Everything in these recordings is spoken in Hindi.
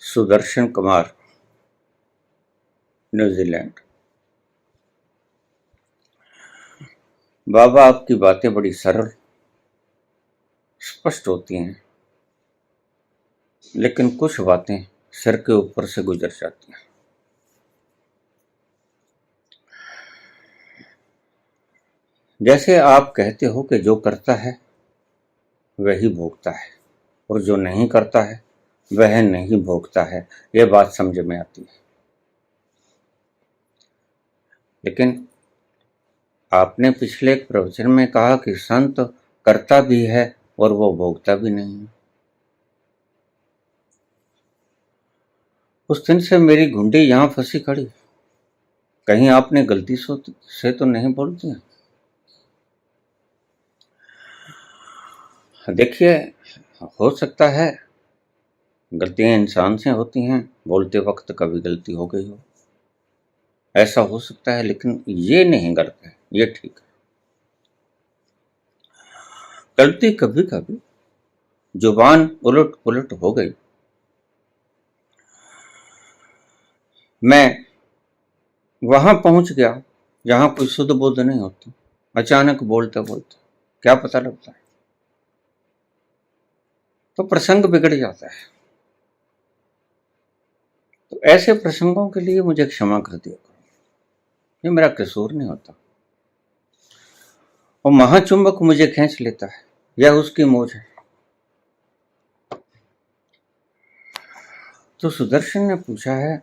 सुदर्शन कुमार, न्यूजीलैंड। बाबा, आपकी बातें बड़ी सरल स्पष्ट होती हैं, लेकिन कुछ बातें सिर के ऊपर से गुजर जाती हैं। जैसे आप कहते हो कि जो करता है वही भोगता है और जो नहीं करता है वह नहीं भोगता है। यह बात समझ में आती है, लेकिन आपने पिछले एक प्रवचन में कहा कि संत करता भी है और वो भोगता भी नहीं है। उस दिन से मेरी घुंडी यहां फंसी खड़ी। कहीं आपने गलती से तो नहीं बोल दिया? देखिए, हो सकता है गलतियां इंसान से होती हैं, बोलते वक्त कभी गलती हो गई हो, ऐसा हो सकता है, लेकिन ये नहीं गलत है, ये ठीक है। गलती कभी कभी जुबान उलट पुलट हो गई। मैं वहां पहुंच गया जहां कोई शुद्ध बुद्ध नहीं होती। अचानक बोलते बोलते क्या पता लगता है, तो प्रसंग बिगड़ जाता है। तो ऐसे प्रसंगों के लिए मुझे क्षमा कर दिया करो, ये मेरा कसूर नहीं होता। वो महाचुंबक मुझे खींच लेता है, यह उसकी मौज है। तो सुदर्शन ने पूछा है,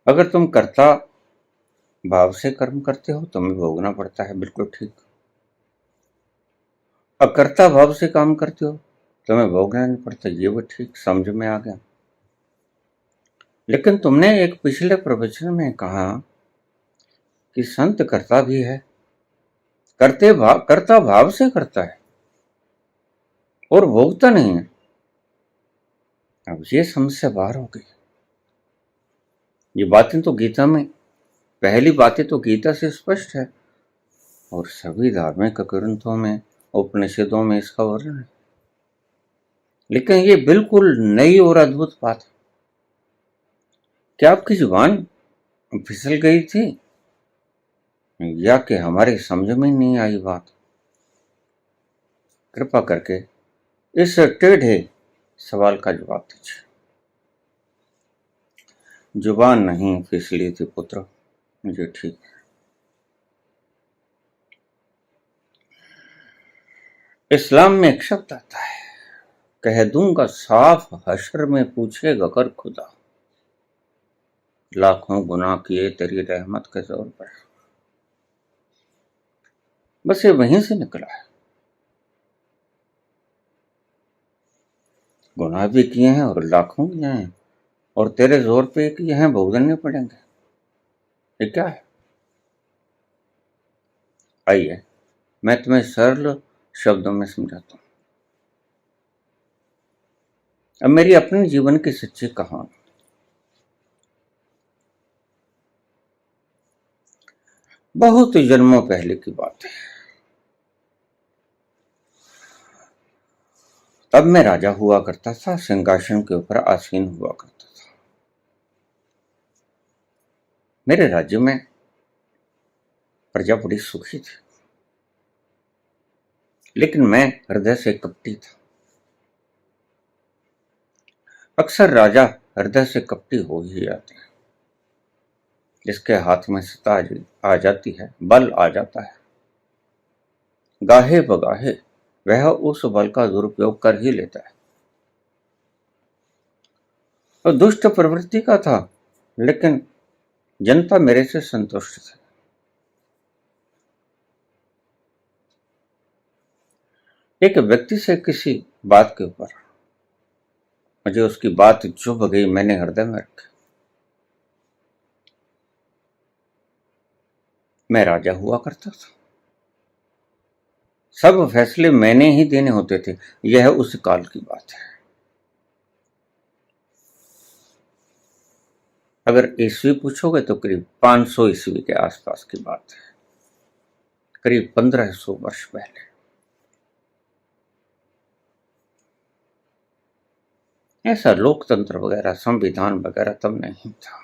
अगर तुम कर्ता भाव से कर्म करते हो तुम्हें भोगना पड़ता है, बिल्कुल ठीक। अकर्ता भाव से काम करते हो तुम्हें भोगना नहीं पड़ता, ये भी ठीक, समझ में आ गया। लेकिन तुमने एक पिछले प्रवचन में कहा कि संत करता भी है, कर्ता भाव से करता है और भोगता नहीं है। अब ये समस्या बाहर हो गई। ये बातें तो गीता में, पहली बातें तो गीता से स्पष्ट है और सभी धार्मिक ग्रंथों में, उपनिषदों में इसका वर्णन है। लेकिन ये बिल्कुल नई और अद्भुत बात है। क्या आपकी जुबान फिसल गई थी या कि हमारे समझ में नहीं आई बात? कृपा करके इस टेढ़े सवाल का जवाब दीजिए। जुबान नहीं फिसली थी पुत्र, मुझे ठीक है। इस्लाम में एक शब्द आता है, कह दूंगा साफ हशर में पूछेगा कर खुदा, लाखों गुनाह किए तेरी रहमत के जोर पर। बस ये वहीं से निकला है। गुनाह भी किए हैं और लाखों किए हैं और तेरे जोर पे किए हैं, भुगतने पड़ेंगे। ये क्या है? आइए मैं तुम्हें सरल शब्दों में समझाता हूं। अब मेरी अपने जीवन की सच्ची कहानी। बहुत जन्मों पहले की बात है। तब मैं राजा हुआ करता था, सिंहासन के ऊपर आसीन हुआ करता था। मेरे राज्य में प्रजा बड़ी सुखी थी, लेकिन मैं हृदय से कपटी था। अक्सर राजा हृदय से कपटी हो ही जाते हैं। जिसके हाथ में सत्ता आ जाती है, बल आ जाता है, गाहे बगाहे वह उस बल का दुरुपयोग कर ही लेता है। तो दुष्ट प्रवृत्ति का था, लेकिन जनता मेरे से संतुष्ट थी। एक व्यक्ति से किसी बात के ऊपर मुझे उसकी बात चुभ गई, मैंने हृदय में रखी। मैं राजा हुआ करता था, सब फैसले मैंने ही देने होते थे। यह उस काल की बात है। अगर ईस्वी पूछोगे तो करीब 500 ईस्वी के आसपास की बात है, करीब 1500 वर्ष पहले। ऐसा लोकतंत्र वगैरह संविधान वगैरह तब नहीं था।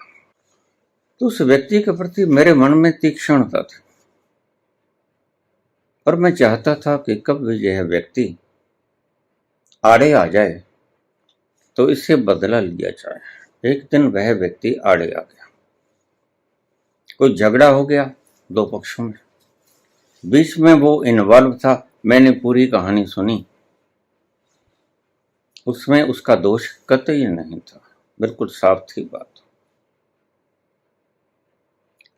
तो उस व्यक्ति के प्रति मेरे मन में तीक्ष्णता थी और मैं चाहता था कि कब यह व्यक्ति आड़े आ जाए तो इससे बदला लिया जाए। एक दिन वह व्यक्ति आड़े आ गया, कोई झगड़ा हो गया दो पक्षों में, बीच में वो इन्वॉल्व था। मैंने पूरी कहानी सुनी, उसमें उसका दोष कतई नहीं था, बिल्कुल साफ थी बात।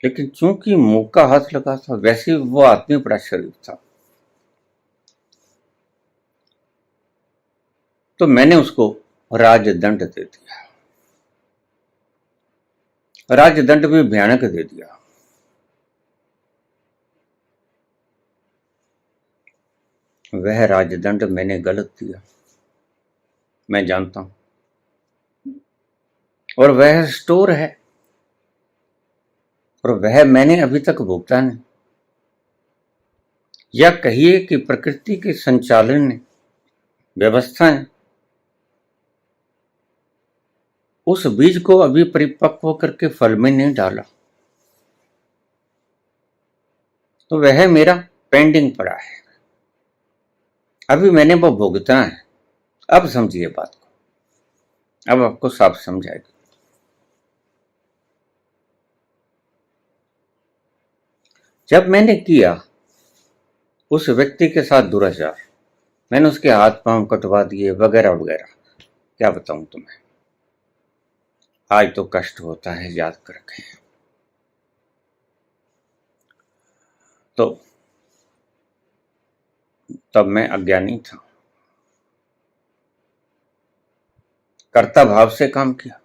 लेकिन चूंकि मुंह का हाथ लगा था, वैसे वो आदमी बड़ा शरीफ था, तो मैंने उसको राजदंड दे दिया। राजदंड भी भयानक दे दिया। वह राजदंड मैंने गलत दिया, मैं जानता हूं, और वह स्टोर है और वह मैंने अभी तक भुगता नहीं। या कहिए कि प्रकृति के संचालन ने, व्यवस्थाएं उस बीज को अभी परिपक्व करके फल में नहीं डाला, तो वह मेरा पेंडिंग पड़ा है, अभी मैंने वो भुगतना है। अब समझिए बात को, अब आपको साफ समझाएगी। जब मैंने किया उस व्यक्ति के साथ दुराचार, मैंने उसके हाथ पांव कटवा दिए वगैरह वगैरह, क्या बताऊं तुम्हें, आज तो कष्ट होता है याद करके। तो तब मैं अज्ञानी था, कर्ता भाव से काम किया।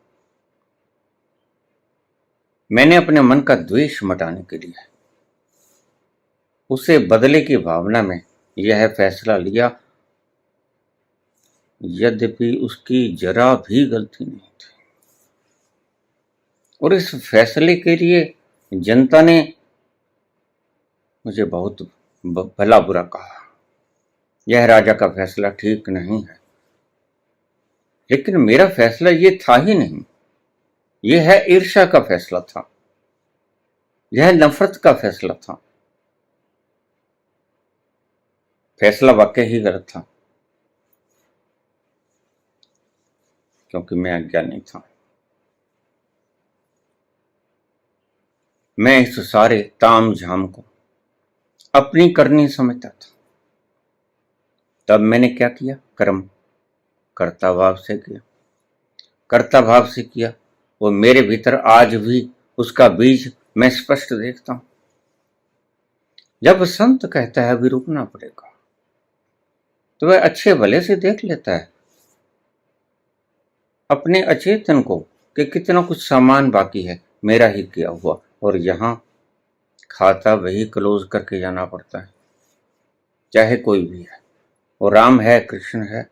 मैंने अपने मन का द्वेष मिटाने के लिए उसे बदले की भावना में यह फैसला लिया, यद्यपि उसकी जरा भी गलती नहीं थी। और इस फैसले के लिए जनता ने मुझे बहुत भला बुरा कहा, यह राजा का फैसला ठीक नहीं है। लेकिन मेरा फैसला ये था ही नहीं, यह है ईर्ष्या का फैसला था, यह नफरत का फैसला था। फैसला वाकई ही गलत था, क्योंकि मैं अज्ञानी था। मैं इस सारे ताम झाम को अपनी करनी समझता था। तब मैंने क्या किया, कर्म कर्ता भाव से किया, कर्ता भाव से किया। वो मेरे भीतर आज भी उसका बीज मैं स्पष्ट देखता हूं। जब संत कहता है अभी रुकना पड़ेगा, तो वह अच्छे भले से देख लेता है अपने अचेतन को कि कितना कुछ सामान बाकी है मेरा ही किया हुआ, और यहां खाता वही क्लोज करके जाना पड़ता है, चाहे कोई भी है, वो राम है, कृष्ण है,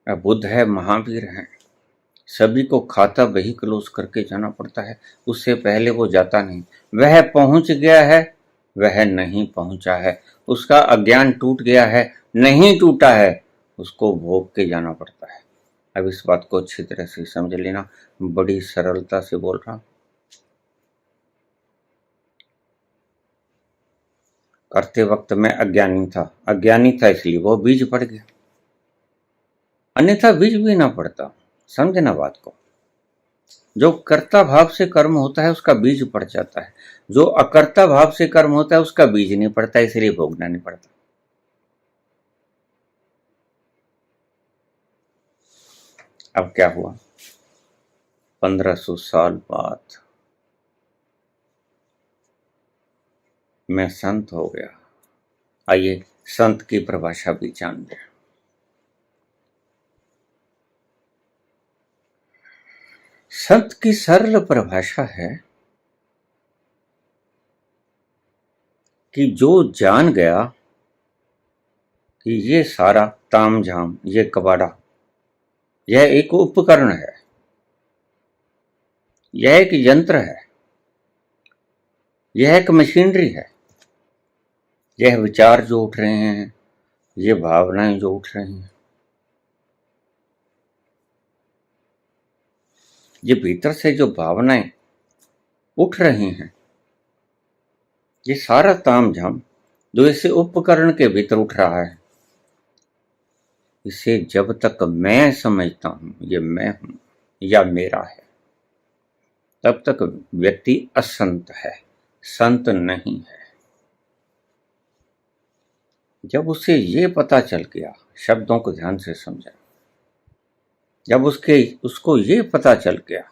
बुद्ध है, महावीर है, सभी को खाता वही क्लोज करके जाना पड़ता है। उससे पहले वो जाता नहीं। वह पहुंच गया है, वह नहीं पहुंचा है, उसका अज्ञान टूट गया है, नहीं टूटा है, उसको भोग के जाना पड़ता है। अब इस बात को अच्छी तरह से समझ लेना, बड़ी सरलता से बोल रहा हूं। करते वक्त मैं अज्ञानी था इसलिए वो बीज पड़ गया, अन्यथा बीज भी ना पड़ता। समझना बात को, जो कर्ता भाव से कर्म होता है उसका बीज पड़ जाता है, जो अकर्ता भाव से कर्म होता है उसका बीज नहीं पड़ता, इसलिए भोगना नहीं पड़ता। अब क्या हुआ, 1500 साल बाद मैं संत हो गया। आइए संत की परिभाषा भी जान लें। संत की सरल परिभाषा है कि जो जान गया कि ये सारा तामझाम, ये कबाड़ा, यह एक उपकरण है, यह एक यंत्र है, यह एक मशीनरी है। यह विचार जो उठ रहे हैं, ये भावनाएं जो उठ रही हैं, ये भीतर से जो भावनाएं उठ रही हैं, ये सारा तामझाम जो इसे उपकरण के भीतर उठ रहा है, इसे जब तक मैं समझता हूं ये मैं हूं या मेरा है, तब तक व्यक्ति असंत है, संत नहीं है। जब उसे ये पता चल गया, शब्दों को ध्यान से समझा, जब उसको ये पता चल गया,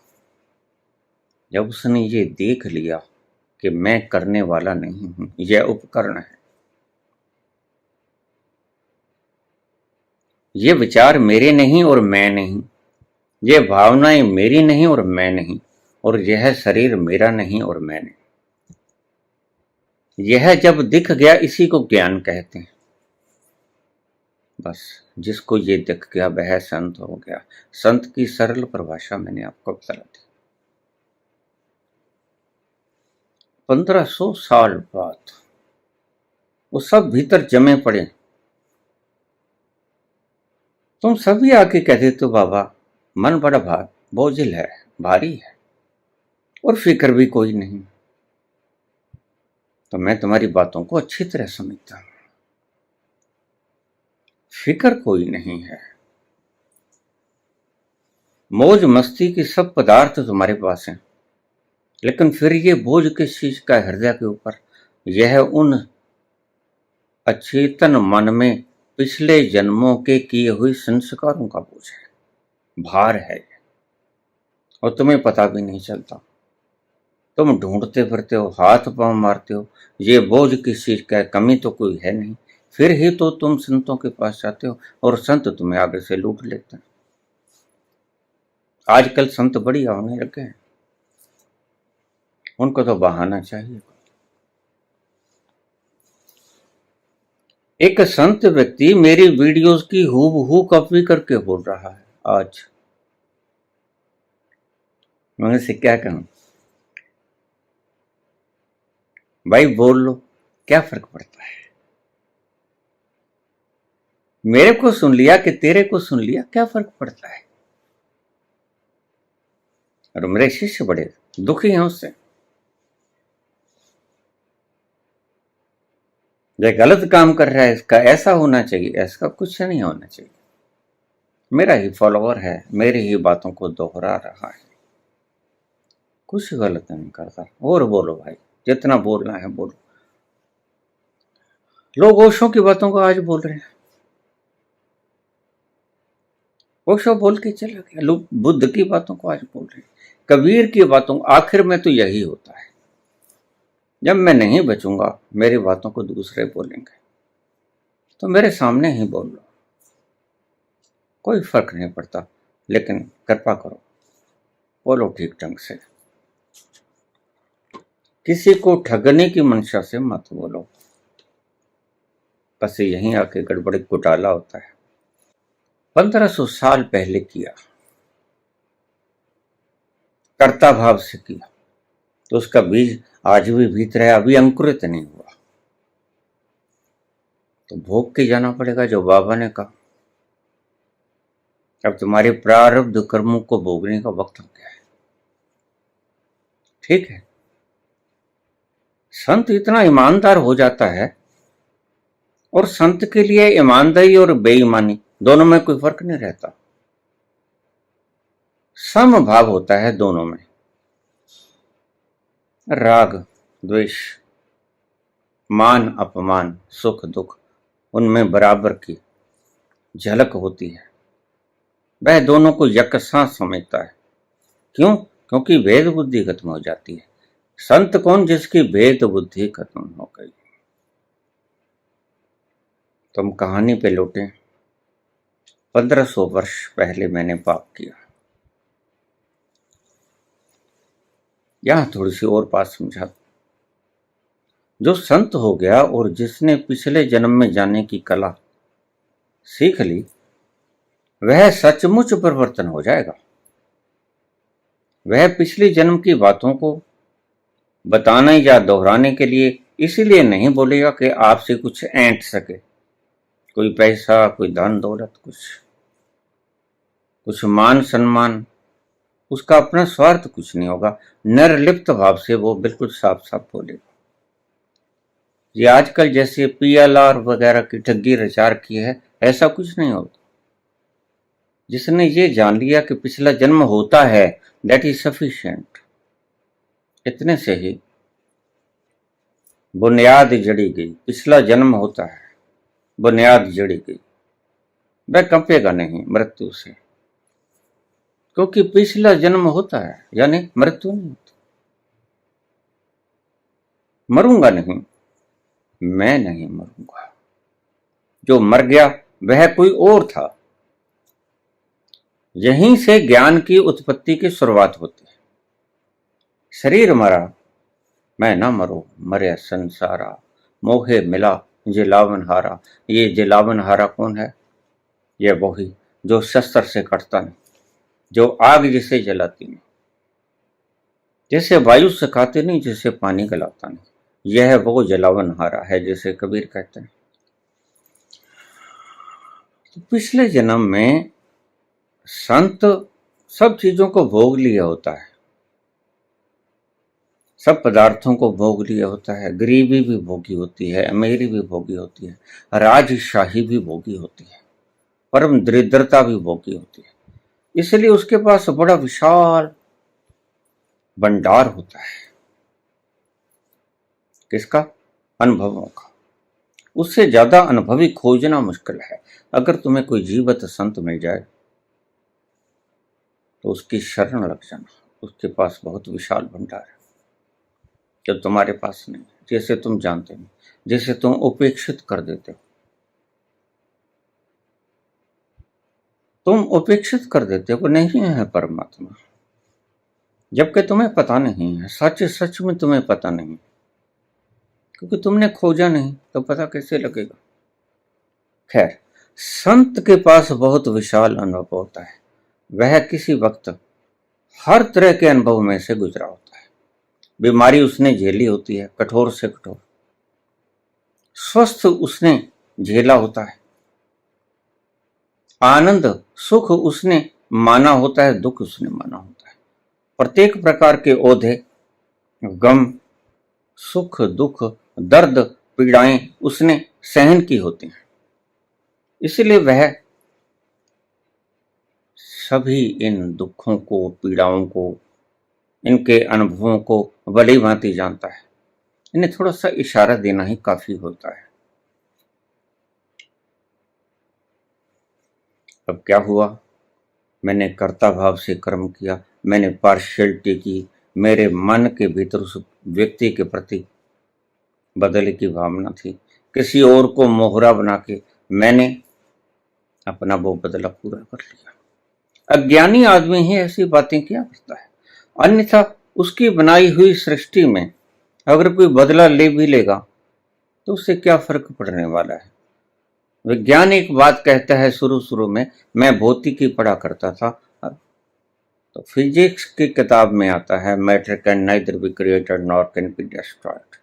जब उसने ये देख लिया कि मैं करने वाला नहीं हूं, यह उपकरण है, ये विचार मेरे नहीं और मैं नहीं, ये भावनाएं मेरी नहीं और मैं नहीं, और यह शरीर मेरा नहीं और मैं नहीं, यह जब दिख गया, इसी को ज्ञान कहते हैं। बस जिसको ये दिख गया वह संत हो गया। संत की सरल परिभाषा मैंने आपको बता दी। 1500 साल बाद वो सब भीतर जमे पड़े। तुम सभी आके कह देते हो बाबा मन बड़ा बोझिल है, भारी है और फिक्र भी कोई नहीं, तो मैं तुम्हारी बातों को अच्छी तरह समझता हूं। फिक्र कोई नहीं है, मौज मस्ती की सब पदार्थ तुम्हारे पास हैं, लेकिन फिर ये बोझ किस चीज का हृदय के ऊपर? यह उन अचेतन मन में पिछले जन्मों के किए हुए संस्कारों का बोझ है, भार है, और तुम्हें पता भी नहीं चलता। तुम ढूंढते फिरते हो, हाथ पांव मारते हो, ये बोझ किस चीज का है, कमी तो कोई है नहीं, फिर ही तो तुम संतों के पास जाते हो और संत तुम्हें आगे से लूट लेते हैं। आजकल संत बढ़िया होने लगे हैं, उनको तो बहाना चाहिए। एक संत व्यक्ति मेरी वीडियोस की हूबहू कॉपी करके बोल रहा है आज। मैं उसे क्या कहूं? भाई बोल लो, क्या फर्क पड़ता है? मेरे को सुन लिया कि तेरे को सुन लिया, क्या फर्क पड़ता है? और मेरे शिष्य बड़े दुखी हैं उससे। जो गलत काम कर रहा है इसका ऐसा होना चाहिए, ऐसा कुछ नहीं होना चाहिए। मेरा ही फॉलोअर है, मेरी ही बातों को दोहरा रहा है, कुछ गलत नहीं करता। और बोलो भाई, जितना बोलना है बोलो। लोग ओशो की बातों को आज बोल रहे हैं, ओशो बोल के चला गया। लोग बुद्ध की बातों को आज बोल रहे हैं, कबीर की बातों। आखिर में तो यही होता है, जब मैं नहीं बचूंगा मेरी बातों को दूसरे बोलेंगे, तो मेरे सामने ही बोल लो, कोई फर्क नहीं पड़ता। लेकिन कृपा करो बोलो ठीक ढंग से, किसी को ठगने की मंशा से मत बोलो, बस यहीं आके गड़बड़ी घोटाला होता है। 1500 साल पहले किया, कर्ता भाव से किया, तो उसका बीज आज भी भीतर है, अभी अंकुरित नहीं हुआ, तो भोग के जाना पड़ेगा। जो बाबा ने कहा, अब तुम्हारे प्रारब्ध कर्मों को भोगने का वक्त हो गया है। ठीक है, संत इतना ईमानदार हो जाता है, और संत के लिए ईमानदारी और बेईमानी दोनों में कोई फर्क नहीं रहता, सम भाव होता है दोनों में। राग द्वेष, मान अपमान, सुख दुख, उनमें बराबर की झलक होती है। वह दोनों को यकसां समझता है। क्यों? क्योंकि भेद बुद्धि खत्म हो जाती है। संत कौन? जिसकी भेद बुद्धि खत्म हो गई। तुम कहानी पे लौटे। 1500 वर्ष पहले मैंने पाप किया। यहां थोड़ी सी और बात समझा। जो संत हो गया और जिसने पिछले जन्म में जाने की कला सीख ली, वह सचमुच परिवर्तन हो जाएगा। वह पिछले जन्म की बातों को बताने या दोहराने के लिए इसीलिए नहीं बोलेगा कि आपसे कुछ ऐंठ सके, कोई पैसा, कोई धन दौलत, कुछ मान सम्मान, उसका अपना स्वार्थ कुछ नहीं होगा। निर्लिप्त भाव से वो बिल्कुल साफ साफ बोलेगा। ये आजकल जैसे PLR वगैरह की ठगी रचा रखी है, ऐसा कुछ नहीं होता। जिसने ये जान लिया कि पिछला जन्म होता है, दैट इज सफिशिएंट, इतने से ही बुनियाद जड़ी गई। पिछला जन्म होता है, बुनियाद जड़ी गई, वह कंपेगा नहीं मृत्यु से, क्योंकि पिछला जन्म होता है, यानी मृत्यु नहीं होती। मरूंगा नहीं, मैं नहीं मरूंगा। जो मर गया वह कोई और था। यहीं से ज्ञान की उत्पत्ति की शुरुआत होती है। शरीर मरा, मैं न मरो, मरे संसारा, मोहे मिला जिलावन हारा। ये जिलावन हारा कौन है? ये वही जो शस्त्र से कटता नहीं, जो आग जिसे जलाती नहीं, जैसे वायु सुखाती नहीं, जिसे पानी गलाता नहीं, यह वो जलावन हारा है जिसे कबीर कहते हैं। तो पिछले जन्म में संत सब चीजों को भोग लिया होता है, सब पदार्थों को भोग लिया होता है। गरीबी भी भोगी होती है, अमीरी भी भोगी होती है, राजशाही भी भोगी होती है, परम दरिद्रता भी भोगी होती है। इसलिए उसके पास बड़ा विशाल भंडार होता है। किसका? अनुभवों का। उससे ज्यादा अनुभवी खोजना मुश्किल है। अगर तुम्हें कोई जीवत संत मिल जाए तो उसकी शरण लग जाना। उसके पास बहुत विशाल भंडार है जो तुम्हारे पास नहीं, जैसे तुम जानते नहीं, जैसे तुम उपेक्षित कर देते हो। तुम उपेक्षित कर देते हो, नहीं है परमात्मा, जबकि तुम्हें पता नहीं है। सच सच में तुम्हें पता नहीं, क्योंकि तुमने खोजा नहीं, तो पता कैसे लगेगा। खैर, संत के पास बहुत विशाल अनुभव होता है। वह किसी वक्त हर तरह के अनुभव में से गुजरा होता है। बीमारी उसने झेली होती है, कठोर से कठोर। स्वस्थ उसने झेला होता है। आनंद सुख उसने माना होता है, दुख उसने माना होता है। प्रत्येक प्रकार के ओझे, गम, सुख दुख, दर्द, पीड़ाएं उसने सहन की होती हैं। इसलिए वह सभी इन दुखों को, पीड़ाओं को, इनके अनुभवों को भली भांति जानता है। इन्हें थोड़ा सा इशारा देना ही काफी होता है। अब क्या हुआ? मैंने कर्ता भाव से कर्म किया, मैंने पार्शियलिटी की, मेरे मन के भीतर उस व्यक्ति के प्रति बदले की भावना थी, किसी और को मोहरा बना के मैंने अपना वो बदला पूरा कर लिया। अज्ञानी आदमी ही ऐसी बातें किया करता है, अन्यथा उसकी बनाई हुई सृष्टि में अगर कोई बदला ले भी लेगा तो उससे क्या फर्क पड़ने वाला है। विज्ञान एक बात कहता है, शुरू शुरू में मैं भौतिकी पढ़ा करता था, तो फिजिक्स की किताब में आता है matter can neither be created nor can be destroyed.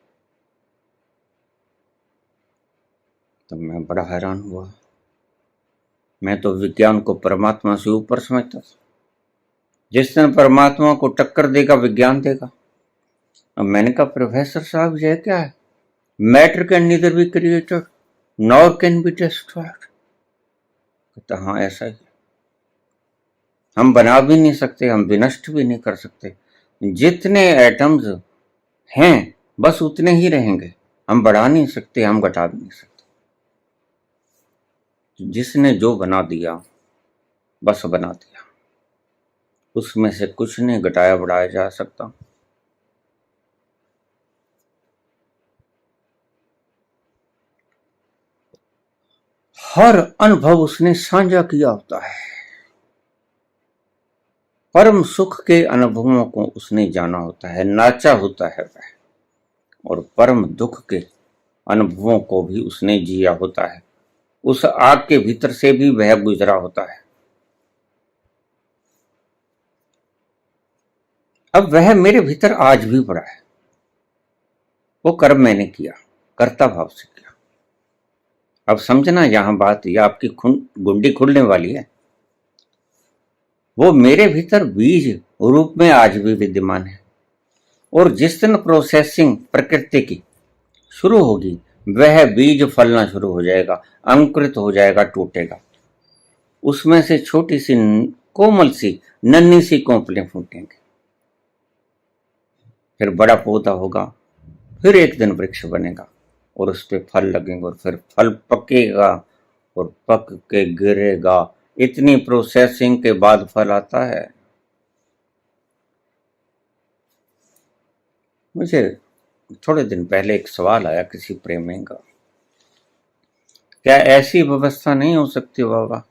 तो मैं बड़ा हैरान हुआ। मैं तो विज्ञान को परमात्मा से ऊपर समझता था। जिस दिन परमात्मा को टक्कर देगा विज्ञान देगा। अब मैंने कहा प्रोफेसर साहब यह क्या है? Matter can neither be created nor can be destroyed. कहता हाँ ऐसा ही, हम बना भी नहीं सकते, हम विनष्ट भी नहीं कर सकते। जितने एटम्स हैं बस उतने ही रहेंगे, हम बढ़ा नहीं सकते, हम घटा भी नहीं सकते। जिसने जो बना दिया बस बना दिया, उसमें से कुछ नहीं घटाया बढ़ाया जा सकता। हर अनुभव उसने साझा किया होता है। परम सुख के अनुभवों को उसने जाना होता है, नाचा होता है वह, और परम दुख के अनुभवों को भी उसने जिया होता है। उस आग के भीतर से भी वह गुजरा होता है। अब वह मेरे भीतर आज भी पड़ा है। वो कर्म मैंने किया, कर्ता भाव से किया। अब समझना यहां बात, यह आपकी गुंडी खुलने वाली है। वो मेरे भीतर बीज रूप में आज भी विद्यमान है। और जिस दिन प्रोसेसिंग प्रकृति की शुरू होगी, वह बीज फलना शुरू हो जाएगा, अंकुरित हो जाएगा, टूटेगा। उसमें से छोटी सी कोमल सी नन्ही सी कोंपलें फूटेंगे, फिर बड़ा पौधा होगा, फिर एक दिन वृक्ष बनेगा और उस पे फल लगेंगे और फिर फल पकेगा और पक के गिरेगा। इतनी प्रोसेसिंग के बाद फल आता है। मुझे थोड़े दिन पहले एक सवाल आया किसी प्रेमी का, क्या ऐसी व्यवस्था नहीं हो सकती बाबा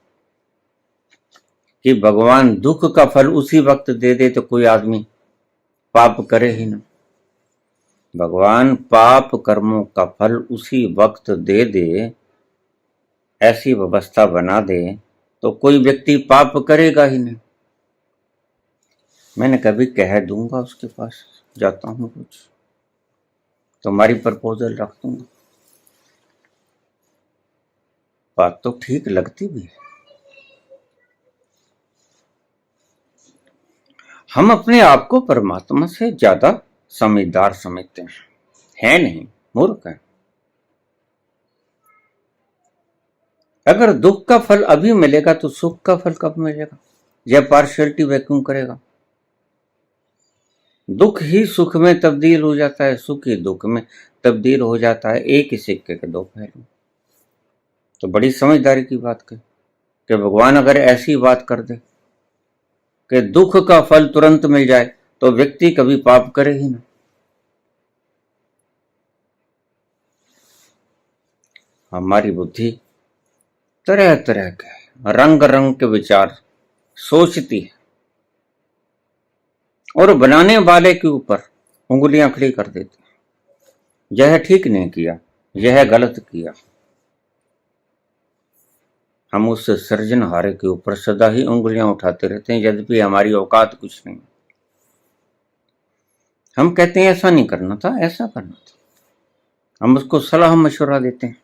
कि भगवान दुख का फल उसी वक्त दे दे तो कोई आदमी पाप करे ही ना? भगवान पाप कर्मों का फल उसी वक्त दे दे, ऐसी व्यवस्था बना दे तो कोई व्यक्ति पाप करेगा ही नहीं। मैंने कभी कह दूंगा उसके पास जाता हूं, कुछ तुम्हारी प्रपोजल रख दूंगा। बात तो ठीक लगती भी है। हम अपने आप को परमात्मा से ज्यादा समझदार समझते हैं, है नहीं, मूर्ख है। अगर दुख का फल अभी मिलेगा तो सुख का फल कब मिलेगा? यह पार्शियलिटी वह क्यों करेगा? दुख ही सुख में तब्दील हो जाता है, सुख ही दुख में तब्दील हो जाता है। एक ही सिक्के के दो पहलू। तो बड़ी समझदारी की बात कही कि भगवान अगर ऐसी बात कर दे कि दुख का फल तुरंत मिल जाए तो व्यक्ति कभी पाप करे ही ना। हमारी बुद्धि तरह तरह के रंग रंग के विचार सोचती है और बनाने वाले के ऊपर उंगलियां खड़ी कर देती है। यह ठीक नहीं किया, यह गलत किया। हम उस सृजनहारे के ऊपर सदा ही उंगलियां उठाते रहते हैं, यद्यपि हमारी औकात कुछ नहीं। हम कहते हैं ऐसा नहीं करना था, ऐसा करना था। हम उसको सलाह मशवरा देते हैं,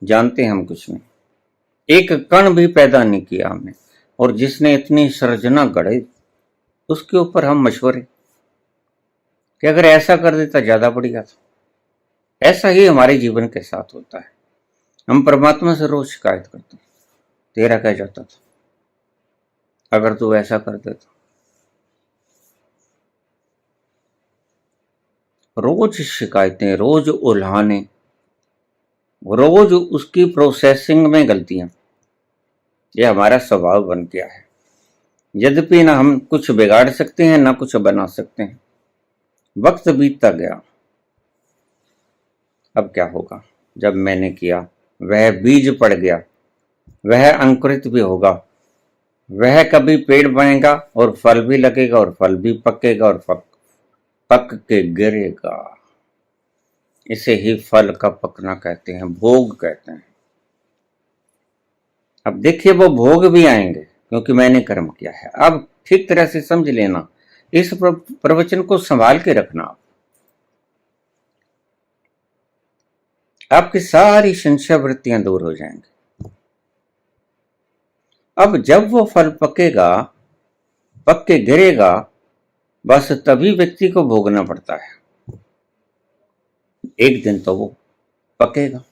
जानते हैं हम कुछ नहीं, एक कण भी पैदा नहीं किया हमने। और जिसने इतनी सृजना गढ़ी उसके ऊपर हम मशवरे कि अगर ऐसा कर देता ज्यादा बढ़िया था। ऐसा ही हमारे जीवन के साथ होता है। हम परमात्मा से रोज शिकायत करते हैं, तेरा क्या जाता था अगर तू ऐसा कर देता। रोज शिकायतें, रोज उल्हाने, रोज उसकी प्रोसेसिंग में गलतियां, ये हमारा स्वभाव बन गया है। यद्यपि ना हम कुछ बिगाड़ सकते हैं ना कुछ बना सकते हैं। वक्त बीतता गया। अब क्या होगा? जब मैंने किया वह बीज पड़ गया, वह अंकुरित भी होगा, वह कभी पेड़ बनेगा और फल भी लगेगा और फल भी पकेगा और पक के गिरेगा। इसे ही फल का पकना कहते हैं, भोग कहते हैं। अब देखिए वो भोग भी आएंगे क्योंकि मैंने कर्म किया है। अब ठीक तरह से समझ लेना, इस प्रवचन को संभाल के रखना। आपकी सारी संशय वृत्तियां दूर हो जाएंगी। अब जब वो फल पकेगा, पक के गिरेगा, बस तभी व्यक्ति को भोगना पड़ता है। एक दिन तो वो पकेगा।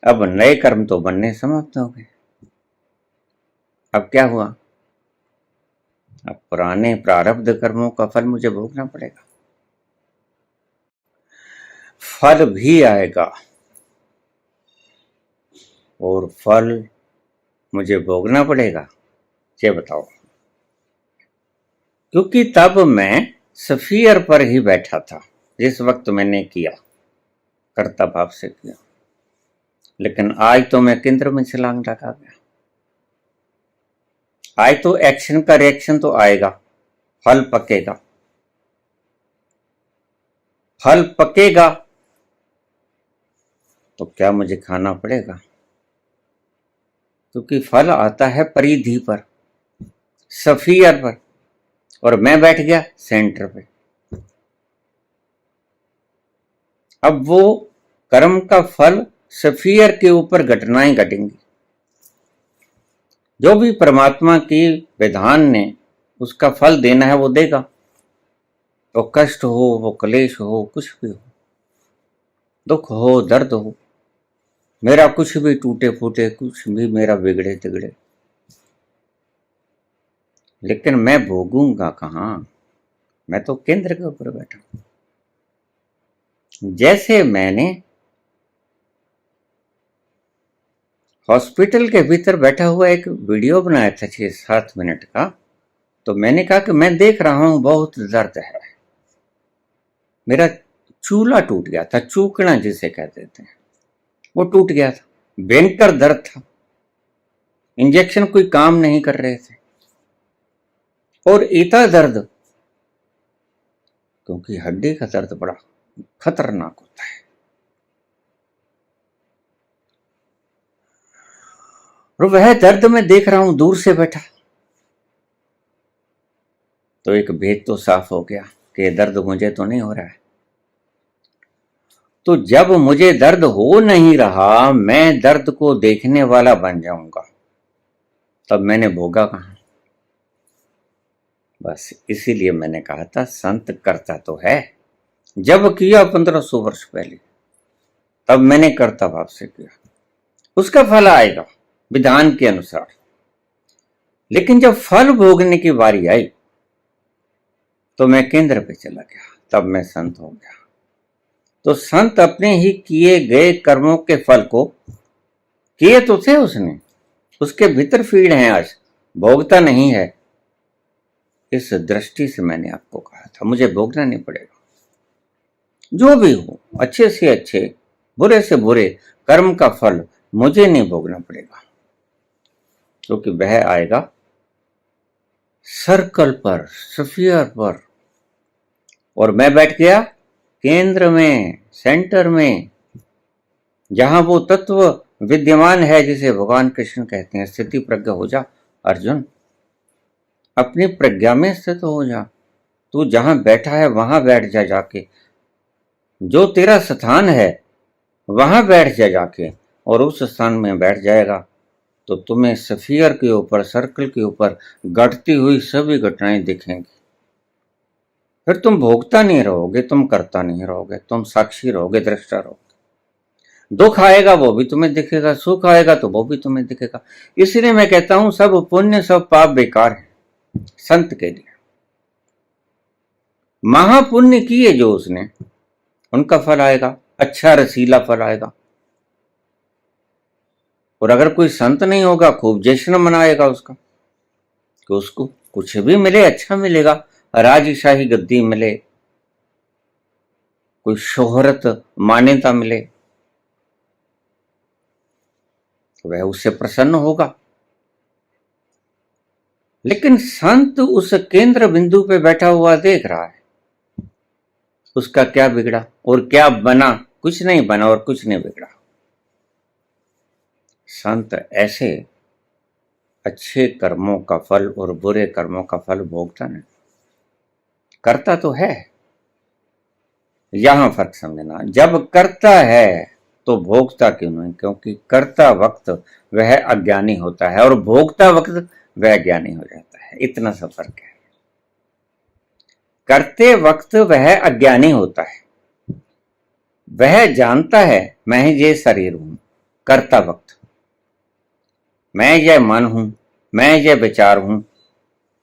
अब नए कर्म तो बनने समाप्त हो गए। अब क्या हुआ? अब पुराने प्रारब्ध कर्मों का फल मुझे भोगना पड़ेगा। फल भी आएगा और फल मुझे भोगना पड़ेगा, ये बताओ। क्योंकि तब मैं सफियर पर ही बैठा था जिस वक्त मैंने किया, कर्ता भाव से किया। लेकिन आज तो मैं केंद्र में छलांग लगा गया। आज तो एक्शन का रिएक्शन तो आएगा, फल पकेगा। फल पकेगा तो क्या मुझे खाना पड़ेगा? क्योंकि फल आता है परिधि पर, सफियर पर, और मैं बैठ गया सेंटर पे। अब वो कर्म का फल सफियर के ऊपर घटनाएं घटेंगी। जो भी परमात्मा की विधान ने उसका फल देना है वो देगा। वो कष्ट हो, वो क्लेश हो, कुछ भी हो, दुख हो, दर्द हो, मेरा कुछ भी टूटे फूटे, कुछ भी मेरा बिगड़े तिगड़े, लेकिन मैं भोगूंगा कहाँ? मैं तो केंद्र के ऊपर बैठा हूं। जैसे मैंने हॉस्पिटल के भीतर बैठा हुआ एक वीडियो बनाया था 6-7 मिनट का, तो मैंने कहा कि मैं देख रहा हूं बहुत दर्द है, मेरा चूल्हा टूट गया था, चूकना जिसे कहते थे वो टूट गया था, भयंकर दर्द था, इंजेक्शन कोई काम नहीं कर रहे थे, और इतना दर्द, क्योंकि हड्डी का दर्द बड़ा खतरनाक होता है। और वह दर्द मैं देख रहा हूं दूर से बैठा, तो एक भेद तो साफ हो गया कि दर्द मुझे तो नहीं हो रहा है। तो जब मुझे दर्द हो नहीं रहा, मैं दर्द को देखने वाला बन जाऊंगा, तब मैंने भोगा कहां? बस इसीलिए मैंने कहा था संत करता तो है, जब किया 1500 वर्ष पहले, तब मैंने कर्ता भाव से किया, उसका फल आएगा विधान के अनुसार। लेकिन जब फल भोगने की बारी आई तो मैं केंद्र पे चला गया, तब मैं संत हो गया। तो संत अपने ही किए गए कर्मों के फल को, किए तो थे उसने, उसके भीतर फीड है, आज भोगता नहीं है। इस दृष्टि से मैंने आपको कहा था मुझे भोगना नहीं पड़ेगा, जो भी हो, अच्छे से अच्छे, बुरे से बुरे कर्म का फल मुझे नहीं भोगना पड़ेगा, क्योंकि वह आएगा सर्कल पर, स्फीयर पर, और मैं बैठ गया केंद्र में, सेंटर में, जहां वो तत्व विद्यमान है जिसे भगवान कृष्ण कहते हैं। स्थिति प्रज्ञ हो जा अर्जुन, अपनी प्रज्ञा में स्थित हो जा, तू जहां बैठा है वहां बैठ जा, जाके जो तेरा स्थान है वहां बैठ जा जाके, और उस स्थान में बैठ जाएगा तो तुम्हें स्फीयर के ऊपर, सर्कल के ऊपर घटती हुई सभी घटनाएं दिखेंगी। फिर तुम भोगता नहीं रहोगे, तुम करता नहीं रहोगे, तुम साक्षी रहोगे, दृष्टा रहोगे। दुख आएगा वो भी तुम्हें दिखेगा, सुख आएगा तो वो भी तुम्हें दिखेगा। इसलिए मैं कहता हूं सब पुण्य सब पाप बेकार है संत के लिए। महापुण्य किए जो उसने, उनका फल आएगा, अच्छा रसीला फल आएगा। और अगर कोई संत नहीं होगा, खूब जश्न मनाएगा उसका, कि उसको कुछ भी मिले अच्छा मिलेगा, राजशाही गद्दी मिले, कोई शोहरत मान्यता मिले, तो वह उससे प्रसन्न होगा। लेकिन संत उस केंद्र बिंदु पे बैठा हुआ देख रहा है, उसका क्या बिगड़ा और क्या बना? कुछ नहीं बना और कुछ नहीं बिगड़ा। संत ऐसे अच्छे कर्मों का फल और बुरे कर्मों का फल भोगता नहीं, करता तो है। यहां फर्क समझना, जब करता है तो भोगता क्यों नहीं? क्योंकि करता वक्त वह अज्ञानी होता है और भोगता वक्त वह ज्ञानी हो जाता है। इतना सा फर्क है। करते वक्त वह अज्ञानी होता है, वह जानता है मैं ये शरीर हूं। करता वक्त मैं ये मन हूं, मैं ये विचार हूं,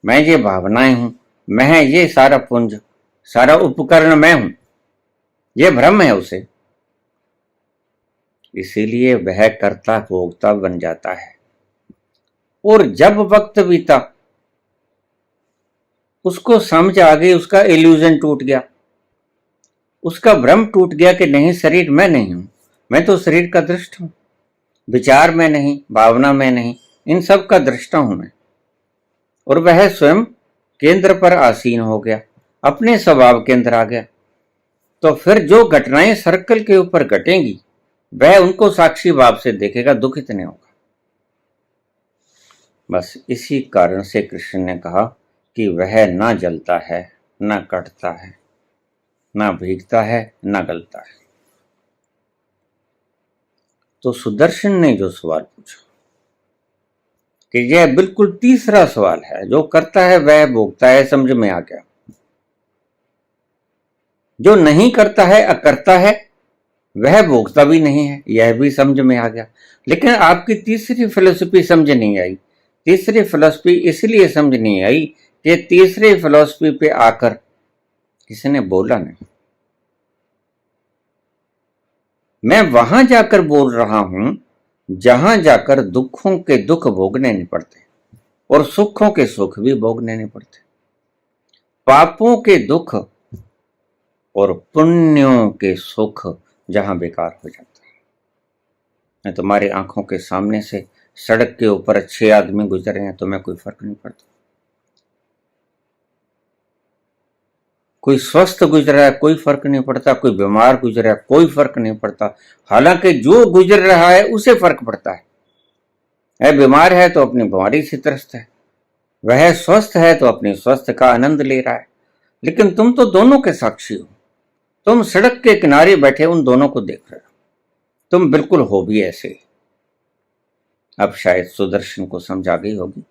मैं ये भावनाएं हूं, मैं ये सारा पुंज, सारा उपकरण मैं हूं, ये भ्रम है उसे। इसीलिए वह कर्ता भोक्ता बन जाता है। और जब वक्त बीता, उसको समझ आ गई, उसका इल्यूजन टूट गया, उसका भ्रम टूट गया कि नहीं शरीर मैं नहीं हूं, मैं तो शरीर का दृष्ट हूं, विचार में नहीं, भावना में नहीं, इन सब का दृष्टा हूं मैं। और वह स्वयं केंद्र पर आसीन हो गया, अपने स्वभाव के अंदर आ गया। तो फिर जो घटनाएं सर्कल के ऊपर घटेंगी वह उनको साक्षी भाव से देखेगा, दुखित नहीं होगा। बस इसी कारण से कृष्ण ने कहा कि वह ना जलता है, ना कटता है, ना भीगता है, ना गलता है। तो सुदर्शन ने जो सवाल पूछा कि यह बिल्कुल तीसरा सवाल है। जो करता है वह भोगता है, समझ में आ गया। जो नहीं करता है, अकर्ता है, वह भोगता भी नहीं है, यह भी समझ में आ गया। लेकिन आपकी तीसरी फिलॉसफी समझ नहीं आई। तीसरी फिलॉसफी इसलिए समझ नहीं आई कि तीसरी फिलॉसफी पे आकर किसी ने बोला नहीं। मैं वहां जाकर बोल रहा हूं जहां जाकर दुखों के दुख भोगने नहीं पड़ते और सुखों के सुख भी भोगने नहीं पड़ते। पापों के दुख और पुण्यों के सुख जहां बेकार हो जाता है। मैं तुम्हारी आंखों के सामने से सड़क के ऊपर 6 आदमी गुजर रहे हैं, तुम्हें कोई फर्क नहीं पड़ता। कोई स्वस्थ गुजर रहा है, कोई फर्क नहीं पड़ता। कोई बीमार गुजर रहा है, कोई फर्क नहीं पड़ता। हालांकि जो गुजर रहा है उसे फर्क पड़ता है। वह बीमार है तो अपनी बीमारी से त्रस्त है, वह स्वस्थ है तो अपनी स्वस्थ का आनंद ले रहा है। लेकिन तुम तो दोनों के साक्षी हो। तुम सड़क के किनारे बैठे उन दोनों को देख रहे हो। तुम बिल्कुल हो भी ऐसे ही। अब शायद सुदर्शन को समझ आ गई होगी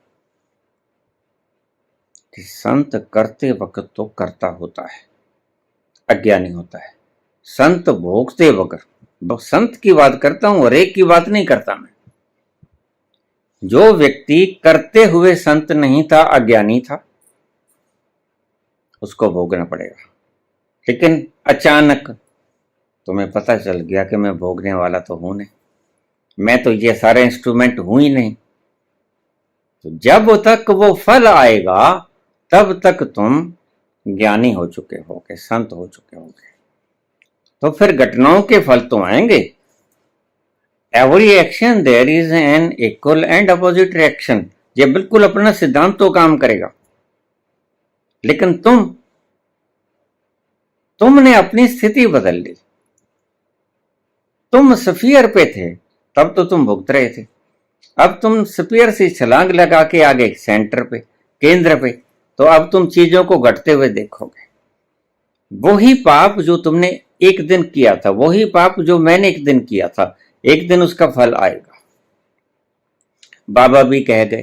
कि संत करते वक्त तो करता होता है, अज्ञानी होता है। संत भोगते वक्त, संत की बात करता हूं और एक की बात नहीं करता मैं। जो व्यक्ति करते हुए संत नहीं था, अज्ञानी था, उसको भोगना पड़ेगा। लेकिन अचानक तुम्हें पता चल गया कि मैं भोगने वाला तो हूं नहीं, मैं तो ये सारे इंस्ट्रूमेंट हूं ही नहीं। तो जब तक वो फल आएगा तब तक तुम ज्ञानी हो चुके होगे, संत हो चुके होगे। तो फिर घटनाओं के फल तो आएंगे। Every action there is an equal and opposite reaction. ये बिल्कुल अपना सिद्धांत तो काम करेगा। लेकिन तुमने अपनी स्थिति बदल ली। तुम स्फीयर पे थे, तब तो तुम भुगत रहे थे। अब तुम स्फीयर से छलांग लगा के आ गए सेंटर पे, केंद्र पे, तो अब तुम चीजों को घटते हुए देखोगे। वही पाप जो तुमने एक दिन किया था, वही पाप जो मैंने एक दिन किया था, एक दिन उसका फल आएगा। बाबा भी कह गए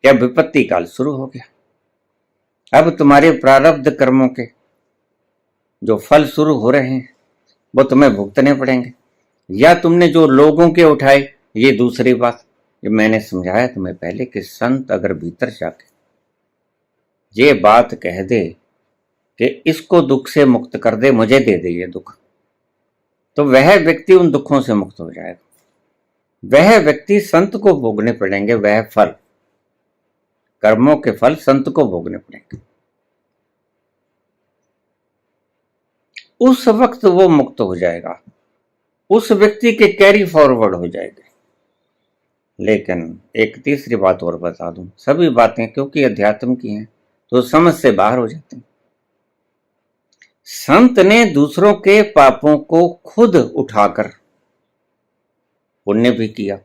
कि अब विपत्ति काल शुरू हो गया। अब तुम्हारे प्रारब्ध कर्मों के जो फल शुरू हो रहे हैं वो तुम्हें भुगतने पड़ेंगे। या तुमने जो लोगों के उठाए, ये दूसरी बात। ये मैंने समझाया तुम्हें पहले कि संत अगर भीतर जाके ये बात कह दे कि इसको दुख से मुक्त कर दे, मुझे दे दे ये दुख, तो वह व्यक्ति उन दुखों से मुक्त हो जाएगा। वह व्यक्ति संत को भोगने पड़ेंगे, वह फल, कर्मों के फल संत को भोगने पड़ेंगे। उस वक्त वो मुक्त हो जाएगा, उस व्यक्ति के कैरी फॉरवर्ड हो जाएगा। लेकिन एक तीसरी बात और बता दूं, सभी बातें क्योंकि अध्यात्म की हैं तो समझ से बाहर हो जाती हैं। संत ने दूसरों के पापों को खुद उठाकर पुण्य भी किया,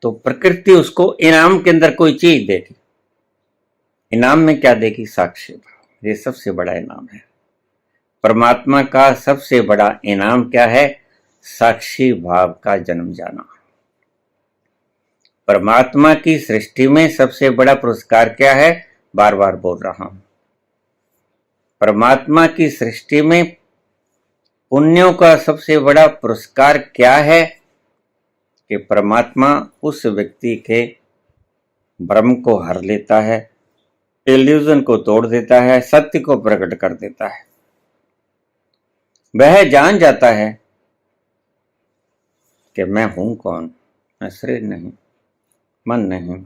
तो प्रकृति उसको इनाम के अंदर कोई चीज देगी। इनाम में क्या देगी? साक्षी भाव। ये सबसे बड़ा इनाम है। परमात्मा का सबसे बड़ा इनाम क्या है? साक्षी भाव का जन्म जाना। परमात्मा की सृष्टि में सबसे बड़ा पुरस्कार क्या है? बार बार बोल रहा हूं, परमात्मा की सृष्टि में पुण्यों का सबसे बड़ा पुरस्कार क्या है? कि परमात्मा उस व्यक्ति के भ्रम को हर लेता है, इल्यूजन को तोड़ देता है, सत्य को प्रकट कर देता है। वह जान जाता है कि मैं हूं कौन? मैं शरीर नहीं, मन नहीं।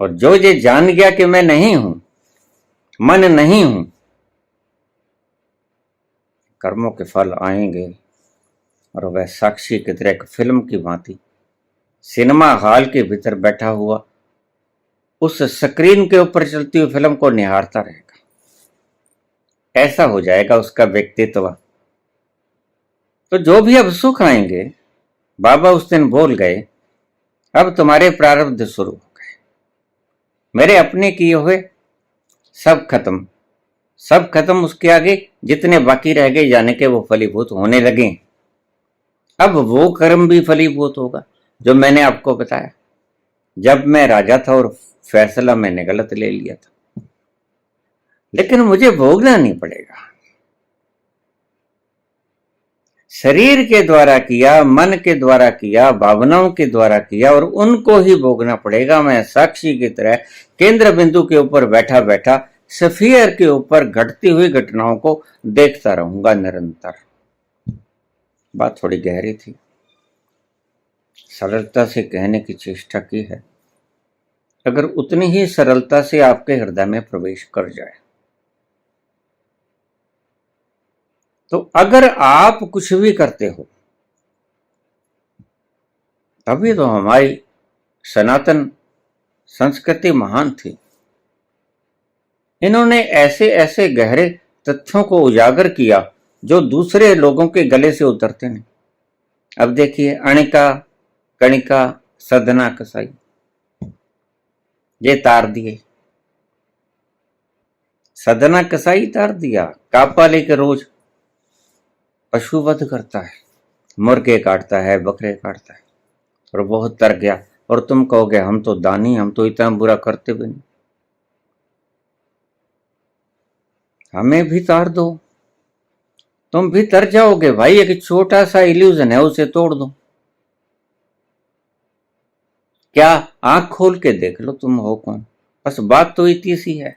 और जो ये जान गया कि मैं नहीं हूं, मन नहीं हूं, कर्मों के फल आएंगे और वह साक्षी की तरह एक फिल्म की भांति सिनेमा हॉल के भीतर बैठा हुआ उस स्क्रीन के ऊपर चलती हुई फिल्म को निहारता रहेगा। ऐसा हो जाएगा उसका व्यक्तित्व। तो जो भी अब सुख आएंगे, बाबा उस दिन बोल गए, अब तुम्हारे प्रारब्ध शुरू हो गए, मेरे अपने किए हुए सब खत्म, सब खत्म। उसके आगे जितने बाकी रह गए जाने के वो फलीभूत होने लगे। अब वो कर्म भी फलीभूत होगा जो मैंने आपको बताया। जब मैं राजा था और फैसला मैंने गलत ले लिया था, लेकिन मुझे भोगना नहीं पड़ेगा। शरीर के द्वारा किया, मन के द्वारा किया, भावनाओं के द्वारा किया, और उनको ही भोगना पड़ेगा। मैं साक्षी की तरह केंद्र बिंदु के ऊपर बैठा बैठा सफियर के ऊपर घटती हुई घटनाओं को देखता रहूंगा निरंतर। बात थोड़ी गहरी थी, सरलता से कहने की चेष्टा की है। अगर उतनी ही सरलता से आपके हृदय में प्रवेश कर जाए, तो अगर आप कुछ भी करते हो, तभी तो हमारी सनातन संस्कृति महान थी। इन्होंने ऐसे ऐसे गहरे तथ्यों को उजागर किया जो दूसरे लोगों के गले से उतरते नहीं। अब देखिए, अणिका कणिका सदना कसाई, ये तार दिए। सदना कसाई तार दिया, कापा लेकर रोज पशुवध करता है, मुर्गे काटता है, बकरे काटता है, और बहुत तर गया। और तुम कहोगे हम तो दानी, हम तो इतना बुरा करते भी नहीं। हमें भी तार दो, तुम भी तर जाओगे भाई। एक छोटा सा इल्यूजन है, उसे तोड़ दो। क्या, आंख खोल के देख लो तुम हो कौन। बस बात तो इतनी सी है।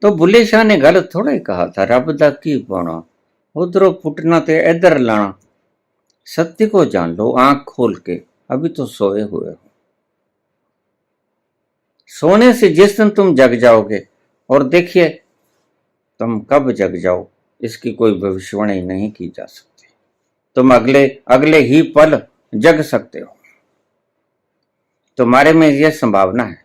तो बुल्ले शाह ने गलत थोड़ा ही कहा था, रब दा की पाना, उधरों फुटना ते इधर लाना। सत्य को जान लो आंख खोल के, अभी तो सोए हुए हो। सोने से जिस दिन तुम जग जाओगे, और देखिए तुम कब जग जाओ इसकी कोई भविष्यवाणी नहीं की जा सकती। तुम अगले अगले ही पल जग सकते हो, तुम्हारे में यह संभावना है।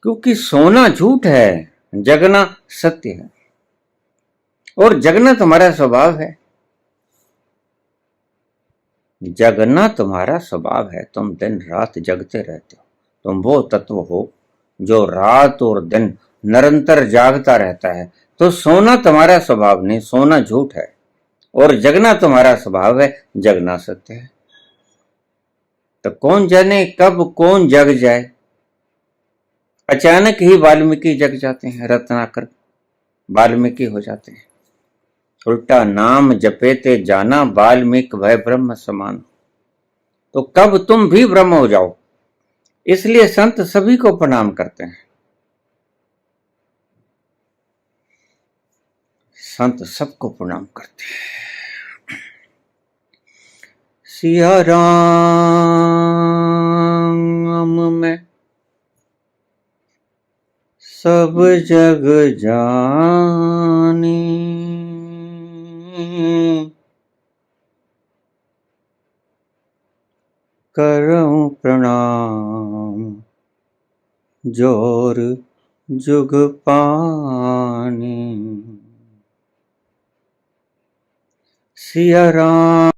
क्योंकि सोना झूठ है, जगना सत्य है, और जगना तुम्हारा स्वभाव है। जगना तुम्हारा स्वभाव है, तुम दिन रात जगते रहते हो। तुम वो तत्व हो जो रात और दिन निरंतर जागता रहता है। तो सोना तुम्हारा स्वभाव नहीं, सोना झूठ है, और जगना तुम्हारा स्वभाव है, जगना सत्य है। तो कौन जाने कब कौन जग जाए। अचानक ही वाल्मीकि जग जाते हैं, रत्नाकर वाल्मीकि हो जाते हैं। उल्टा नाम जपेते जाना, वाल्मीकि भय ब्रह्म समान। तो कब तुम भी ब्रह्म हो जाओ। इसलिए संत सभी को प्रणाम करते हैं। संत सबको प्रणाम करते हैं। सिया राम में सब जग जानी, करऊं प्रणाम जोर जुग पानी। सिया राम।